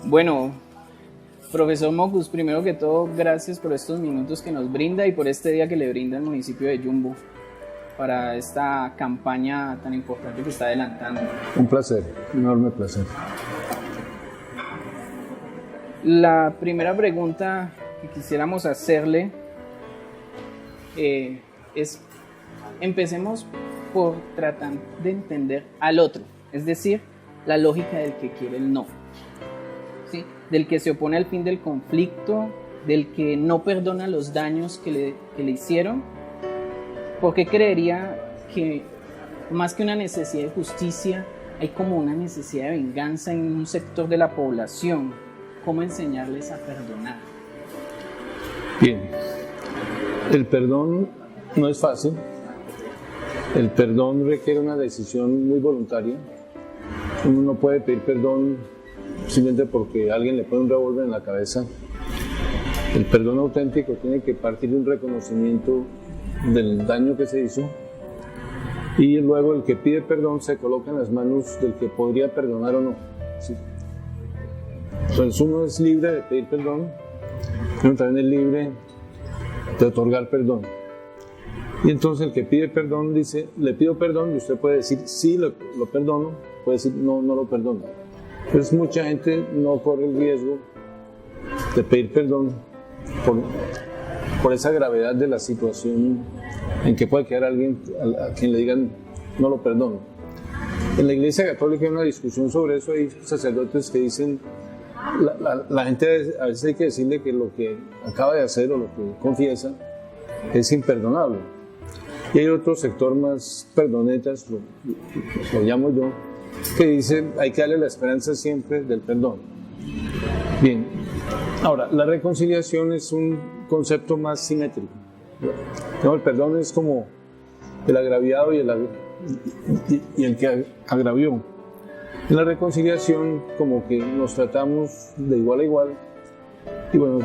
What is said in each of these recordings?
Bueno, profesor Mocus, primero que todo, gracias por estos minutos que nos brinda y por este día que le brinda el municipio de Yumbo para esta campaña tan importante que está adelantando. Un placer, un enorme placer. La primera pregunta que quisiéramos hacerle es, empecemos por tratar de entender al otro, es decir, la lógica del que quiere el no, ¿sí? Del que se opone al fin del conflicto, del que no perdona los daños que le hicieron. ¿Por qué creería que más que una necesidad de justicia, hay como una necesidad de venganza en un sector de la población? ¿Cómo enseñarles a perdonar? Bien, el perdón no es fácil. El perdón requiere una decisión muy voluntaria. Uno no puede pedir perdón simplemente porque alguien le pone un revólver en la cabeza. El perdón auténtico tiene que partir de un reconocimiento del daño que se hizo, y luego el que pide perdón se coloca en las manos del que podría perdonar o no, ¿sí? Entonces uno es libre de pedir perdón, pero también es libre de otorgar perdón. Y entonces el que pide perdón dice, le pido perdón, y usted puede decir sí, lo perdono, puede decir no, no lo perdono. Entonces mucha gente no corre el riesgo de pedir perdón por esa gravedad de la situación en que puede quedar alguien a quien le digan no lo perdono. En la Iglesia Católica hay una discusión sobre eso. Hay sacerdotes que dicen la gente a veces hay que decirle que lo que acaba de hacer o lo que confiesa es imperdonable. Y hay otro sector más perdonetas, lo llamo yo, que dice hay que darle la esperanza siempre del perdón. Bien, ahora la reconciliación es un concepto más simétrico. El perdón es como el agraviado y el que agravió. En la reconciliación como que nos tratamos de igual a igual, y bueno,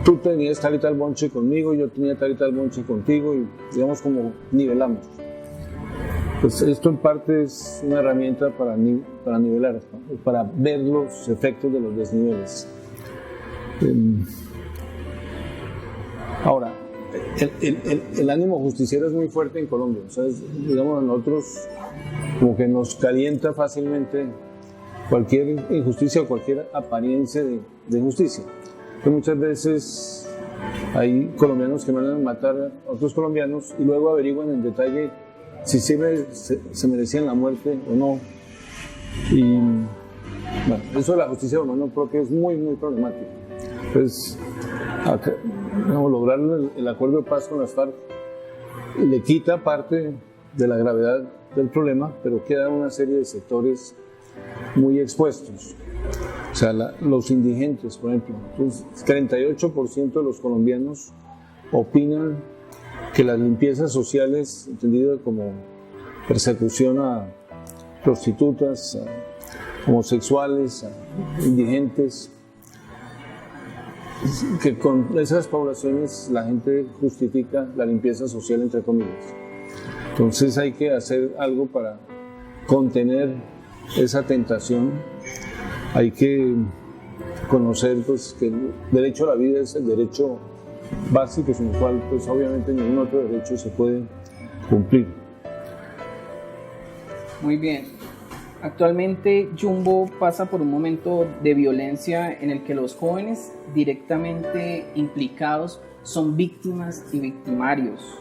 tú tenías tal y tal bonche conmigo, yo tenía tal y tal bonche contigo, y digamos como nivelamos. Pues esto en parte es una herramienta para nivelar, para ver los efectos de los desniveles. Ahora, el ánimo justiciero es muy fuerte en Colombia. O sea, digamos, a nosotros como que nos calienta fácilmente cualquier injusticia o cualquier apariencia de justicia. Que muchas veces hay colombianos que mandan a matar a otros colombianos y luego averiguan en detalle si se merecían la muerte o no. Y bueno, eso de la justicia de humano propio es muy, muy problemático. Entonces, lograr el acuerdo de paz con las FARC le quita parte de la gravedad del problema, pero queda una serie de sectores muy expuestos. O sea, los indigentes, por ejemplo. Entonces, 38% de los colombianos opinan que las limpiezas sociales, entendidas como persecución a prostitutas, a homosexuales, a indigentes, que con esas poblaciones la gente justifica la limpieza social, entre comillas. Entonces hay que hacer algo para contener esa tentación. Hay que conocer pues, que el derecho a la vida es el derecho básico, sin el cual pues, obviamente ningún otro derecho se puede cumplir. Muy bien. Actualmente Yumbo pasa por un momento de violencia en el que los jóvenes directamente implicados son víctimas y victimarios.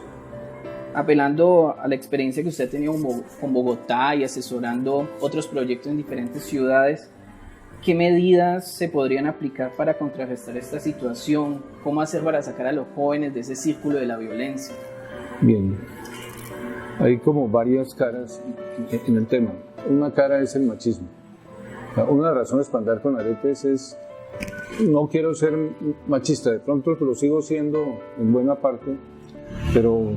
Apelando a la experiencia que usted ha tenido con Bogotá y asesorando otros proyectos en diferentes ciudades, ¿qué medidas se podrían aplicar para contrarrestar esta situación? ¿Cómo hacer para sacar a los jóvenes de ese círculo de la violencia? Bien, hay como varias caras en el tema. Una cara es el machismo. Una de las razones para andar con aretes es no quiero ser machista, de pronto lo sigo siendo en buena parte, pero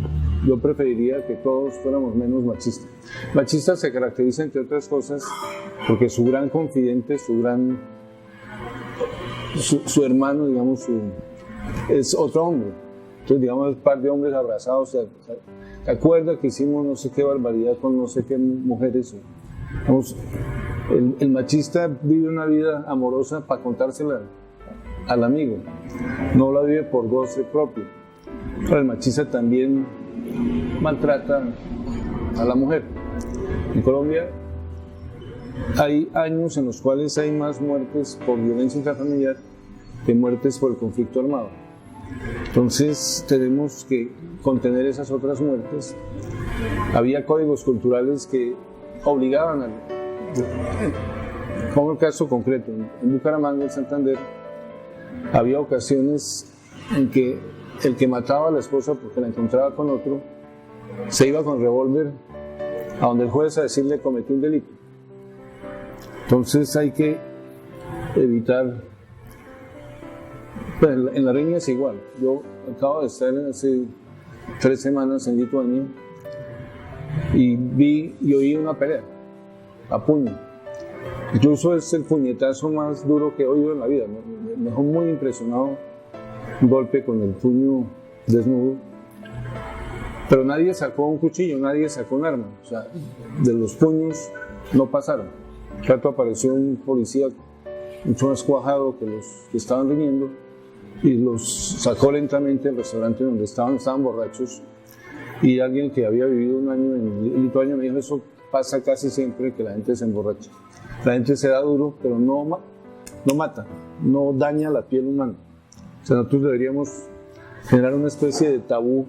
yo preferiría que todos fuéramos menos machistas. Machista se caracteriza, entre otras cosas, porque su gran confidente, su hermano, digamos, es otro hombre. Entonces, digamos, un par de hombres abrazados, ¿se acuerda que hicimos no sé qué barbaridad con no sé qué mujeres? Digamos, El machista vive una vida amorosa para contársela al amigo, no la vive por goce propio. Pero el machista también maltrata a la mujer. En Colombia hay años en los cuales hay más muertes por violencia intrafamiliar que muertes por el conflicto armado. Entonces tenemos que contener esas otras muertes. Había códigos culturales que obligaban a... Pongo el caso concreto, en Bucaramanga, en Santander, había ocasiones en que el que mataba a la esposa porque la encontraba con otro, se iba con revólver a donde el juez a decirle cometió un delito. Entonces hay que evitar... Pues en la riña es igual. Yo acabo de estar hace 3 semanas en Lituania y vi y oí una pelea a puño. Incluso es el puñetazo más duro que he oído en la vida. Me dejó muy impresionado, un golpe con el puño desnudo. Pero nadie sacó un cuchillo, nadie sacó un arma. O sea, de los puños no pasaron. Al rato apareció un policía mucho más cuajado que los que estaban viniendo y los sacó lentamente del restaurante donde estaban borrachos. Y alguien que había vivido un año en Lituania me dijo, eso pasa casi siempre, que la gente se emborracha. La gente se da duro, pero no mata, no daña la piel humana. O sea, nosotros deberíamos generar una especie de tabú,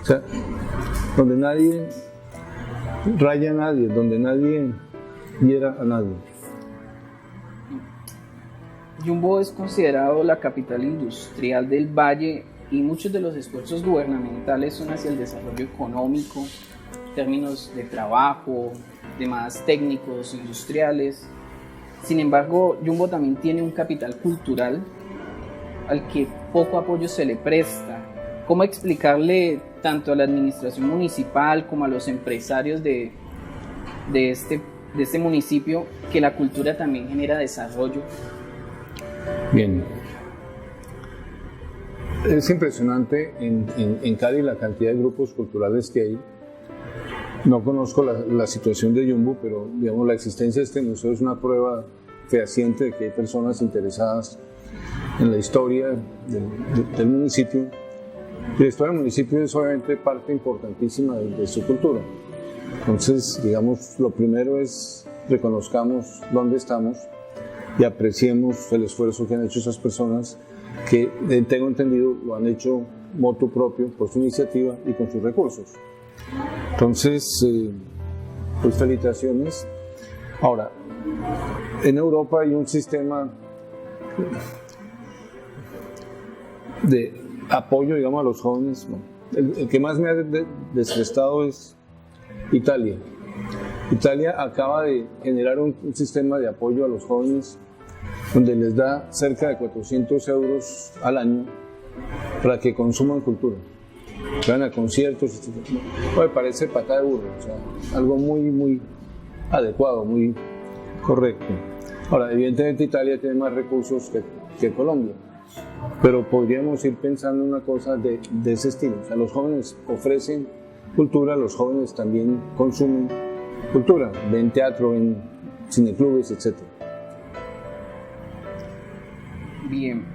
o sea, donde nadie raya a nadie, donde nadie hiera a nadie. Yumbo es considerado la capital industrial del Valle y muchos de los esfuerzos gubernamentales son hacia el desarrollo económico, en términos de trabajo, demás técnicos, industriales. Sin embargo, Yumbo también tiene un capital cultural al que poco apoyo se le presta. ¿Cómo explicarle tanto a la administración municipal como a los empresarios de este municipio que la cultura también genera desarrollo? Bien. Es impresionante en Cali la cantidad de grupos culturales que hay. No conozco la situación de Yumbo, pero digamos, la existencia de este museo es una prueba fehaciente de que hay personas interesadas en la historia del municipio. Y la historia del municipio es obviamente parte importantísima de su cultura. Entonces, digamos, lo primero es reconozcamos dónde estamos y apreciemos el esfuerzo que han hecho esas personas que, tengo entendido, lo han hecho motu propio, por su iniciativa y con sus recursos. Entonces, pues felicitaciones. Ahora, en Europa hay un sistema de apoyo, digamos, a los jóvenes. El que más me ha desgastado es Italia. Italia acaba de generar un sistema de apoyo a los jóvenes donde les da cerca de 400 euros al año para que consuman cultura. Van a conciertos, me parece patada de burro, o sea, algo muy adecuado, muy correcto. Ahora, evidentemente Italia tiene más recursos que Colombia, pero podríamos ir pensando en una cosa de ese estilo. O sea, los jóvenes ofrecen cultura, los jóvenes también consumen cultura, ven teatro, ven cineclubes, etc. Bien.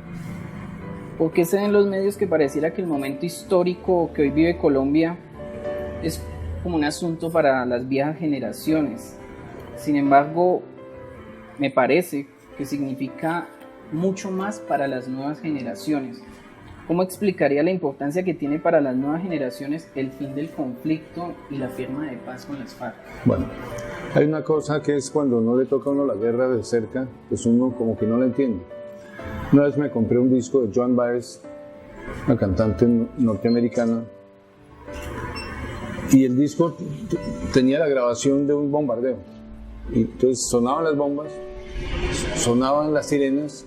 ¿Por qué se ven los medios que pareciera que el momento histórico que hoy vive Colombia es como un asunto para las viejas generaciones? Sin embargo, me parece que significa mucho más para las nuevas generaciones. ¿Cómo explicaría la importancia que tiene para las nuevas generaciones el fin del conflicto y la firma de paz con las FARC? Bueno, hay una cosa que es cuando no le toca a uno la guerra de cerca, pues uno como que no la entiende. Una vez me compré un disco de Joan Baez, una cantante norteamericana, y el disco tenía la grabación de un bombardeo. Y entonces sonaban las bombas, sonaban las sirenas,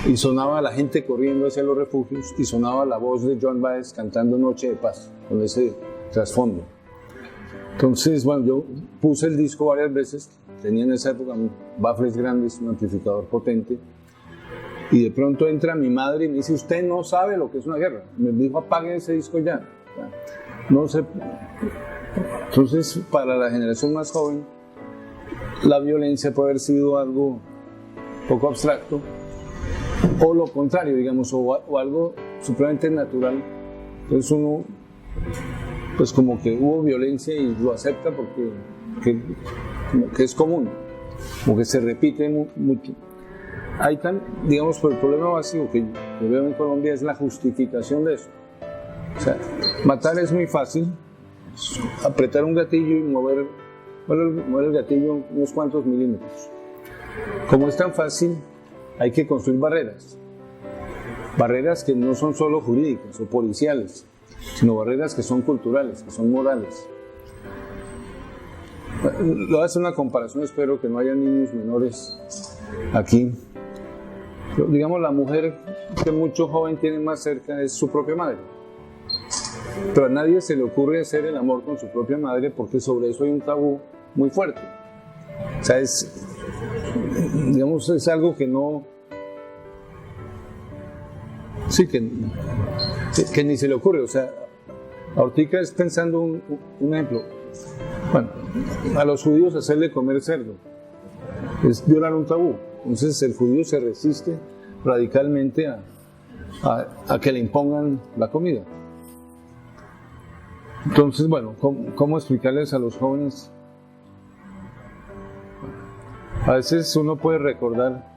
y sonaba la gente corriendo hacia los refugios, y sonaba la voz de Joan Baez cantando Noche de Paz, con ese trasfondo. Entonces, bueno, yo puse el disco varias veces, tenía en esa época baffles grandes, un amplificador potente, y de pronto entra mi madre y me dice, usted no sabe lo que es una guerra. Me dijo, apague ese disco ya. No sé. Entonces, para la generación más joven, la violencia puede haber sido algo poco abstracto, o lo contrario, digamos, o algo supremamente natural. Entonces uno, pues como que hubo violencia y lo acepta porque como que es común, como que se repite mucho. Hay digamos, por el problema básico que yo veo en Colombia es la justificación de eso. O sea, matar es muy fácil, apretar un gatillo y mover el gatillo unos cuantos milímetros. Como es tan fácil, hay que construir barreras que no son solo jurídicas o policiales, sino barreras que son culturales, que son morales. Le voy a hacer una comparación, espero que no haya niños menores aquí. Pero, digamos, la mujer que mucho joven tiene más cerca es su propia madre. Pero a nadie se le ocurre hacer el amor con su propia madre porque sobre eso hay un tabú muy fuerte. O sea, digamos, es algo que no... Sí, que ni se le ocurre. O sea, ahorita es pensando un ejemplo. Bueno, a los judíos hacerle comer cerdo es violar un tabú. Entonces el judío se resiste radicalmente a que le impongan la comida. Entonces, bueno, ¿cómo explicarles a los jóvenes? A veces uno puede recordar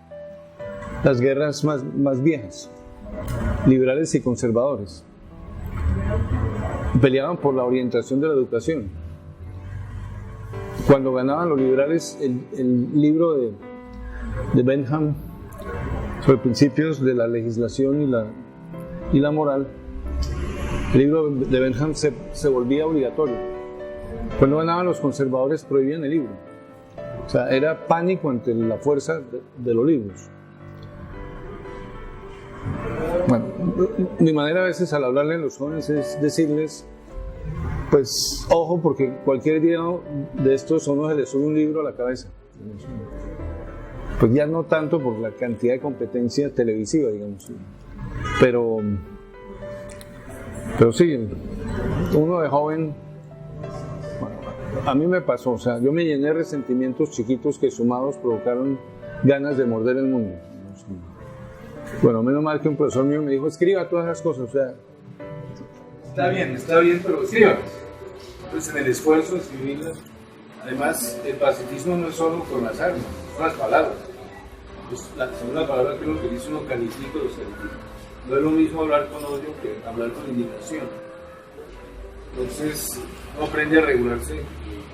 las guerras más viejas, liberales y conservadores. Peleaban por la orientación de la educación. Cuando ganaban los liberales, el libro de Bentham sobre principios de la legislación y la moral, el libro de Bentham se volvía obligatorio. Cuando ganaban los conservadores, prohibían el libro. O sea, era pánico ante la fuerza de los libros. Bueno, mi manera a veces al hablarle a los jóvenes es decirles, pues, ojo, porque cualquier día de estos a uno se le sube un libro a la cabeza. Pues ya no tanto por la cantidad de competencia televisiva, digamos. Pero sí, uno de joven, bueno, a mí me pasó, o sea, yo me llené de resentimientos chiquitos que sumados provocaron ganas de morder el mundo. Bueno, menos mal que un profesor mío me dijo, escriba todas esas cosas, o sea... Está bien, pero escríbalas. Pues en el esfuerzo de escribirlas, además, el pacifismo no es solo con las armas, son las palabras. Pues la segunda palabra que uno utiliza, uno califica los sentidos. No es lo mismo hablar con odio que hablar con indignación. Entonces, uno aprende a regularse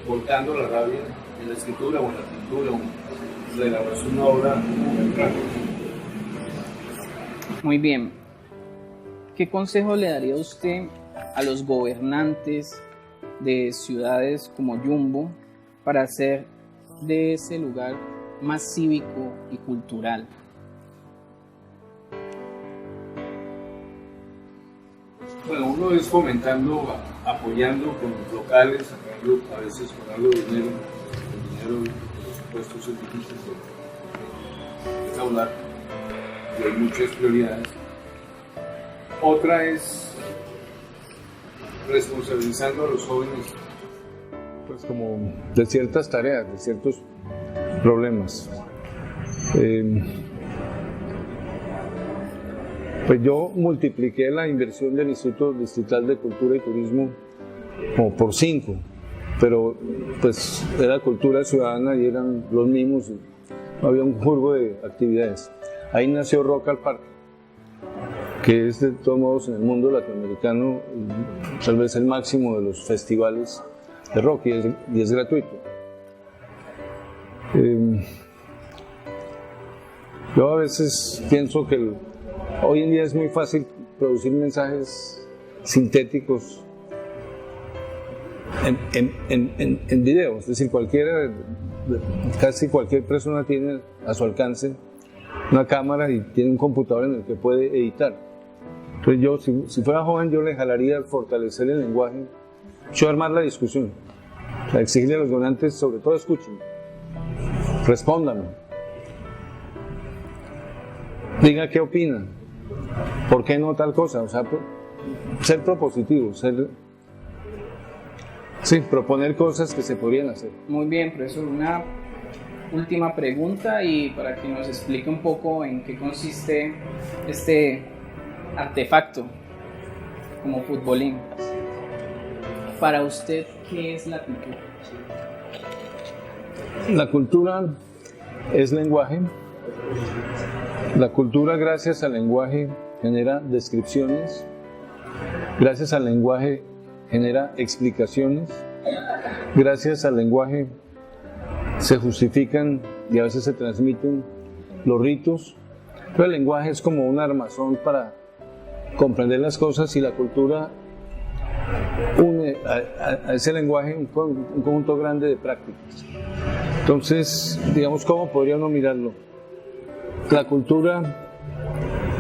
volcando la rabia en la escritura o en la pintura o en la elaboración de una obra. Muy bien. ¿Qué consejo le daría usted a los gobernantes de ciudades como Yumbo para hacer de ese lugar más cívico y cultural? Bueno, uno es fomentando, apoyando con locales, a veces con algo de dinero, con presupuestos es difícil de hablar, y hay muchas prioridades. Otra es responsabilizando a los jóvenes, pues como de ciertas tareas, de ciertos problemas. Pues yo multipliqué la inversión del Instituto Distrital de Cultura y Turismo como por 5, pero pues era cultura ciudadana y eran los mismos, había un juego de actividades. Ahí nació Rock al Parque, que es de todos modos en el mundo latinoamericano tal vez el máximo de los festivales de rock y es gratuito. Yo a veces pienso que hoy en día es muy fácil producir mensajes sintéticos en video, es decir, casi cualquier persona tiene a su alcance una cámara y tiene un computador en el que puede editar. Entonces yo, si fuera joven, yo le jalaría fortalecer el lenguaje, yo armar la discusión, o sea, exigirle a los donantes, sobre todo escuchen, respóndanme, diga qué opinan, por qué no tal cosa, o sea, ser propositivo, proponer cosas que se podrían hacer. Muy bien, profesor, una última pregunta y para que nos explique un poco en qué consiste este artefacto como futbolín. Para usted, ¿qué es la cultura? La cultura es lenguaje. La cultura, gracias al lenguaje, genera descripciones. Gracias al lenguaje, genera explicaciones. Gracias al lenguaje, se justifican y a veces se transmiten los ritos. Pero el lenguaje es como un armazón para comprender las cosas, y la cultura une a ese lenguaje un conjunto grande de prácticas. Entonces, digamos, ¿cómo podría uno mirarlo? La cultura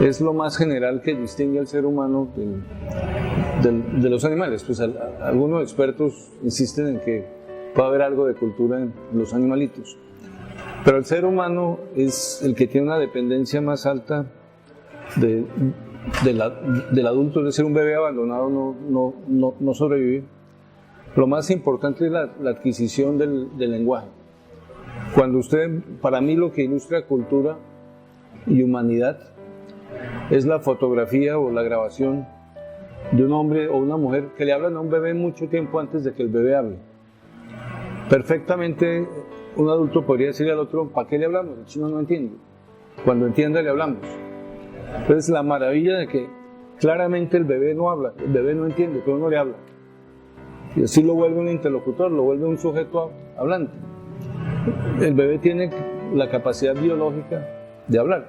es lo más general que distingue al ser humano de los animales. Pues algunos expertos insisten en que puede haber algo de cultura en los animalitos, pero el ser humano es el que tiene una dependencia más alta del adulto. Es decir, un bebé abandonado no sobrevive. Lo más importante es la adquisición del lenguaje. Cuando para mí lo que ilustra cultura y humanidad es la fotografía o la grabación de un hombre o una mujer que le hablan a un bebé mucho tiempo antes de que el bebé hable. Perfectamente un adulto podría decirle al otro: ¿para qué le hablamos? El chino no entiende. Cuando entienda le hablamos. Entonces, la maravilla de que claramente el bebé no habla, el bebé no entiende, pero uno le habla. Y así lo vuelve un interlocutor, lo vuelve un sujeto hablante. El bebé tiene la capacidad biológica de hablar,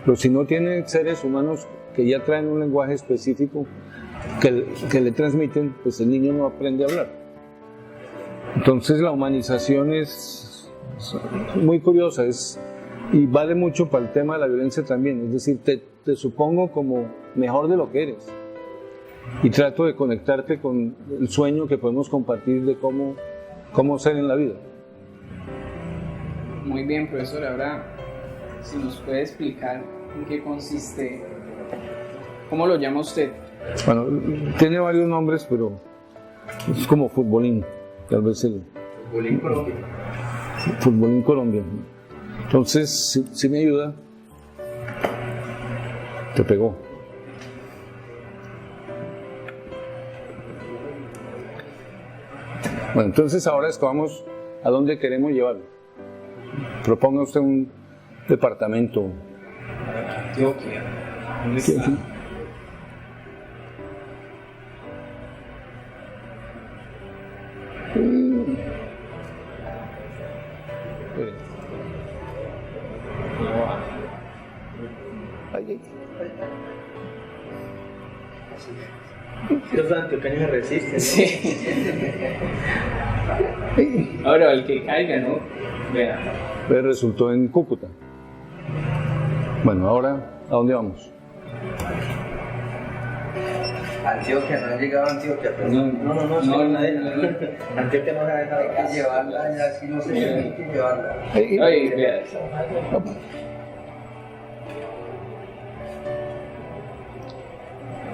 pero si no tiene seres humanos que ya traen un lenguaje específico que le transmiten, pues el niño no aprende a hablar. Entonces la humanización es muy curiosa, y vale mucho para el tema de la violencia también. Es decir, te supongo como mejor de lo que eres y trato de conectarte con el sueño que podemos compartir de cómo ser en la vida. Muy bien, profesor. Ahora, si nos puede explicar en qué consiste, ¿cómo lo llama usted? Bueno, tiene varios nombres, pero es como futbolín, tal vez el Futbolín Colombia. Futbolín Colombia. Entonces, si me ayuda, te pegó. Bueno, entonces ahora escogamos a dónde queremos llevarlo. Proponga usted un departamento. Antioquia. ¿Dónde está? Los antioqueños se resisten, ¿no? Sí. Ahora, el que caiga, ¿no? Vea. Pues resultó en Cúcuta. Bueno, ahora, ¿a dónde vamos? Antioquia, no han llegado a Antioquia, pero No, Antioquia no se ha dejado. Hay que llevarla, ya si no se tiene que llevarla. Ay, vea.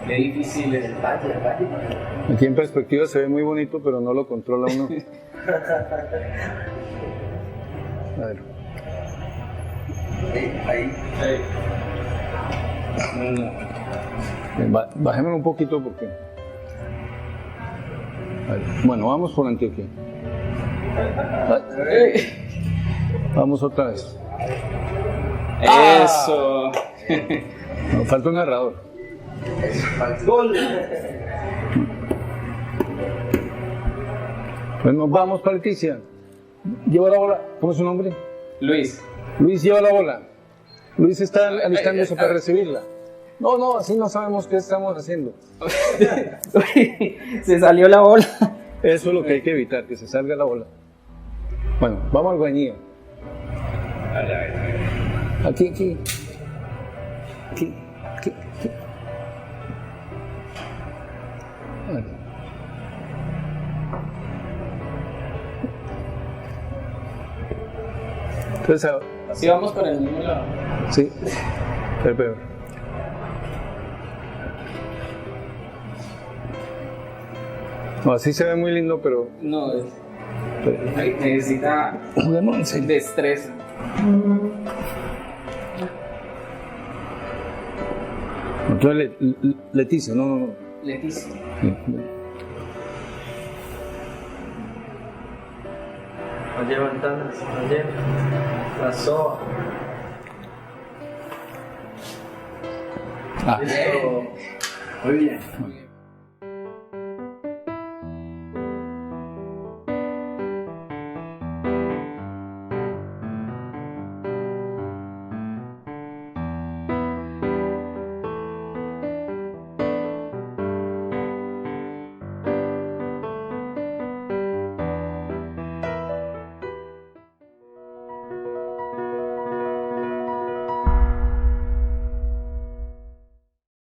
Qué difícil es. El valle. Aquí en perspectiva se ve muy bonito, pero no lo controla uno. A ver. Ahí. Bien, bajémoslo un poquito porque... A ver, bueno, vamos por Antioquia. Vamos otra vez. Eso. Nos falta un narrador. ¡Gol! Bueno, vamos para Leticia. Lleva la bola. ¿Cómo es su nombre? Luis. Luis, lleva la bola. Luis está alistándose para recibirla. No, así no sabemos qué estamos haciendo. Se salió la bola. Eso es lo que hay que evitar, que se salga la bola. Bueno, vamos al Guañía. Aquí. Vale. Entonces, Si vamos para el mismo lado. sí, pero. No, así se ve muy lindo, pero No, Necesita Juguemos en serio. destreza. Entonces, Leticia, no. Leticia. Oye, ventanas, oye, la soa. Ah. Listo. Muy bien.